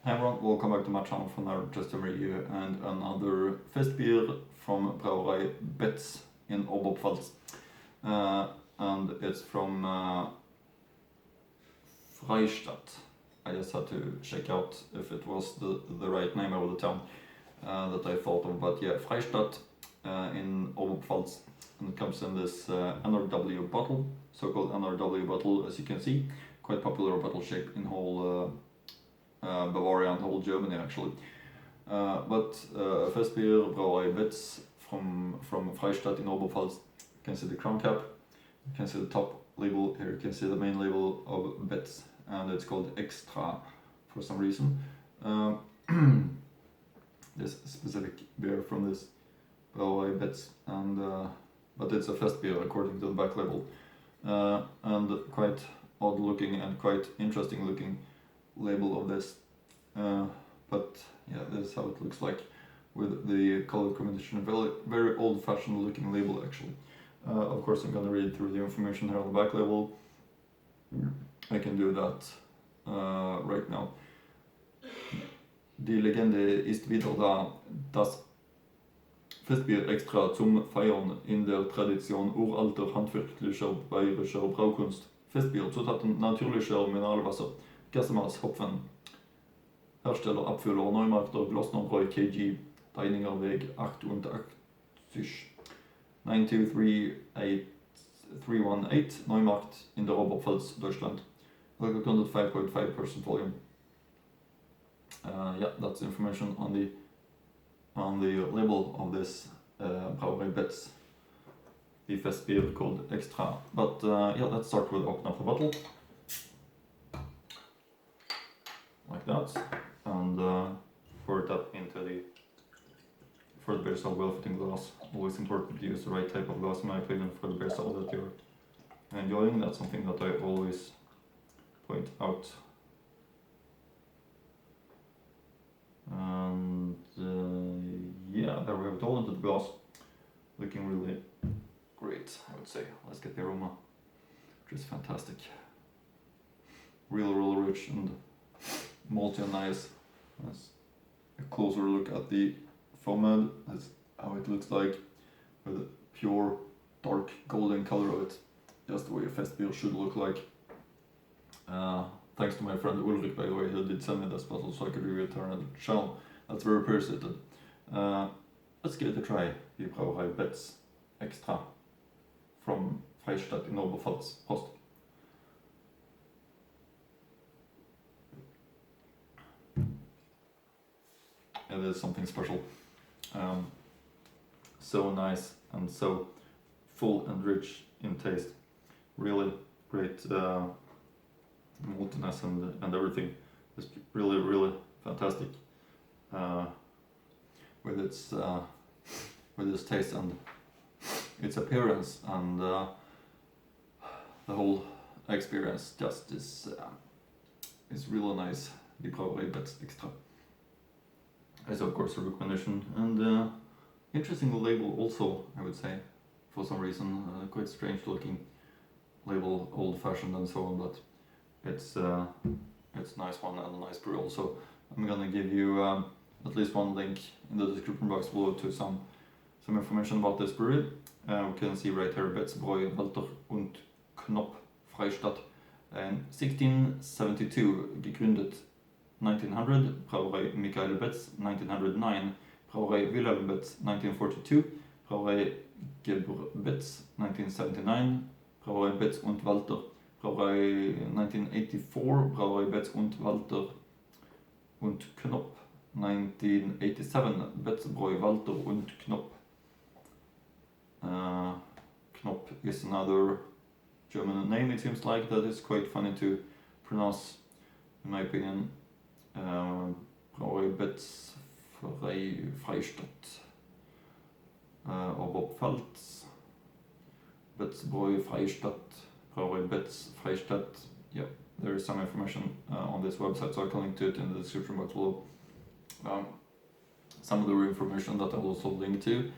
Hi everyone, welcome back to my channel for another testing review and another fest beer from Brauerei Betz in Oberpfalz. And it's from Freystadt. I just had to check out if it was the right name of the town that I thought of, but yeah, Freystadt in Oberpfalz. And it comes in this NRW bottle, so-called NRW bottle, as you can see. Quite popular bottle shape in whole Bavaria and whole Germany actually. But first beer, Brauerei Betz from Freystadt in Oberpfalz. You can see the crown cap, you can see the top label, here you can see the main label of Betz, and it's called Extra for some reason. This specific beer from this Brauerei Betz, and but it's a fest beer according to the back label, and quite odd looking and quite interesting looking label of this, but yeah, this is how it looks like with the color combination. Very old-fashioned looking label actually. Of course I'm gonna read through the information here on the back label. I can do that right now. Die Legende ist wieder da. Das Festbier extra zum Feiern in der Tradition uralter handwerklicher bayerischer Braukunst. Festbier, Zutaten natürlicher Mineralwasser, Gerstenmalz, Hopfen, Hersteller, Abfüller, Neumarkter, Glossnerbräu, KG, Deininger Weg 88, 9238 Neumarkt in der Oberpfalz, Deutschland. Gegründet 5.5% volume. Yeah, that's information on the label of this Brauerei Betz, the fest beer called Extra. But yeah, let's start with opening up the bottle like that, and pour it up into the beer style well-fitting glass. Always important to use the right type of glass in my opinion for the beer style that you're enjoying. That's something that I always point out. And yeah, there we have it all into the glass, looking really great, I would say. Let's get the aroma, which is fantastic. Really rich and malty and nice. That's a closer look at the foam head. That's how it looks like, with a pure dark golden color of it, just the way a fest beer should look like. Thanks to my friend Ulrich, by the way, who did send me this bottle so I could review it on the channel. That's very appreciated. Let's give it a try. Die Brauerei Betz Extra from Freystadt in Oberpfalz. Prost. It is something special. So nice and so full and rich in taste. Really great maltiness and everything. It's really fantastic with its taste and its appearance, and the whole experience just is really nice. Die Brauerei Betz Extra is of course a recommendation, and interesting label also, I would say, for some reason. Quite strange looking label, old-fashioned and so on, but it's a nice one and a nice brew also. I'm gonna give you at least one link in the description box below to some information about this brewery. We can see right here, Betz, Bräu, Walter und Knopf, Freystadt. 1672, gegründet 1900, Brauerei Michael Betz 1909, Brauerei Wilhelm Betz 1942, Brauerei Gebr Betz 1979, Brauerei Betz und Walter, Brauerei 1984, Brauerei Betz und Walter und Knopf 1987, Betz, Bräu, Walter und Knopf. Knopf is another German name, it seems like, that is quite funny to pronounce, in my opinion. Brauerei Betz, Freystadt, Oberpfalz, Betz, Bräu, Freystadt, Brauerei Betz, Freystadt. Yeah, there is some information on this website, so I can link to it in the description box below. Some of the information that I will also link to.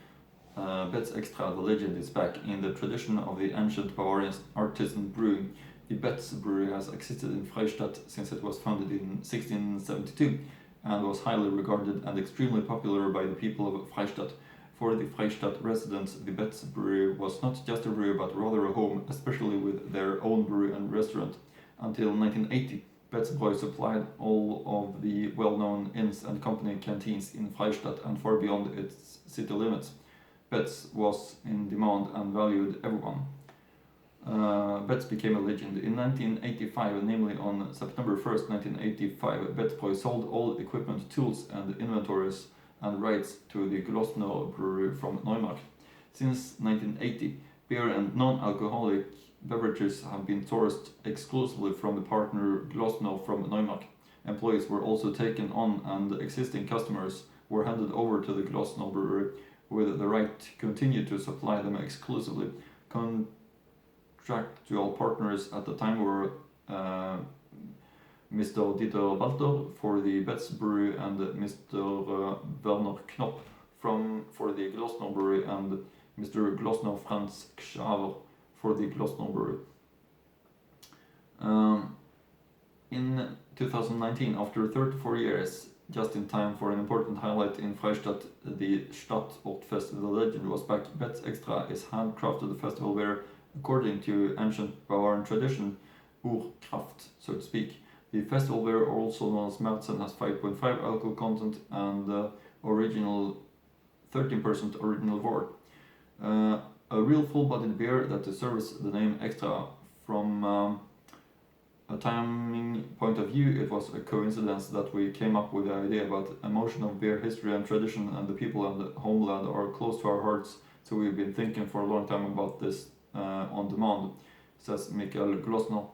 Betz Extra, the legend is back. In the tradition of the ancient Bavarian artisan brewing, The Betz brewery has existed in Freystadt since it was founded in 1672 and was highly regarded and extremely popular by the people of Freystadt. For the Freystadt residents, the Betz brewery was not just a brewery but rather a home, especially with their own brewery and restaurant. Until 1980, Betz Brew supplied all of the well-known inns and company canteens in Freystadt and far beyond its city limits. Betz was in demand and valued everyone. Betz became a legend. In 1985, namely on September 1st, 1985, Betz Brew sold all equipment, tools and inventories and rights to the Glosno brewery from Neumarkt. Since 1980, beer and non-alcoholic beverages have been sourced exclusively from the partner Glosno from Neumarkt. Employees were also taken on and existing customers were handed over to the Glosno brewery with the right to continue to supply them exclusively. Contractual partners at the time were Mr. Dieter Walter for the Betz brewery and Mr. Werner Knopp for the Glosno brewery and Mr. Glosno Franz Xaver for the Glosno brewery. In 2019, after 34 years, just in time for an important highlight in Freystadt, the Stadtortfest, the legend was back. Betz Extra is handcrafted festival beer according to ancient Bavarian tradition, Urkraft, so to speak. The festival beer, also known as Märzen, has 5.5 alcohol content and original 13% original wort. A real full-bodied beer that deserves the name Extra. From a timing point of view, it was a coincidence that we came up with the idea about emotion of beer history and tradition, and the people and the homeland are close to our hearts, so we've been thinking for a long time about this on demand, says Mikael Glosno.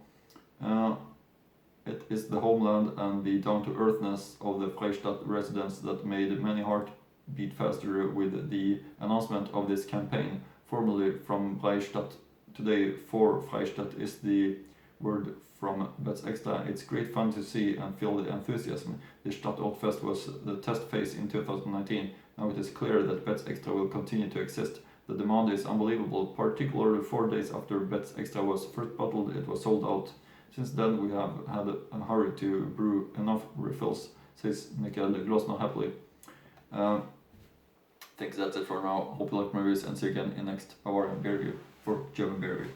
It is the homeland and the down-to-earthness of the Freystadt residents that made many hearts beat faster with the announcement of this campaign. Formerly from Freystadt, today for Freystadt is the word from Betz Extra. It's great fun to see and feel the enthusiasm. The Stadtortfest was the test phase in 2019. Now it is clear that Betz Extra will continue to exist. The demand is unbelievable, particularly 4 days after Betz Extra was first bottled, it was sold out. Since then we have had a hurry to brew enough refills, says Mikael Glosno happily. I think that's it for now. Hope you like my reviews and see you again in next Bavarian beer review for German beer review.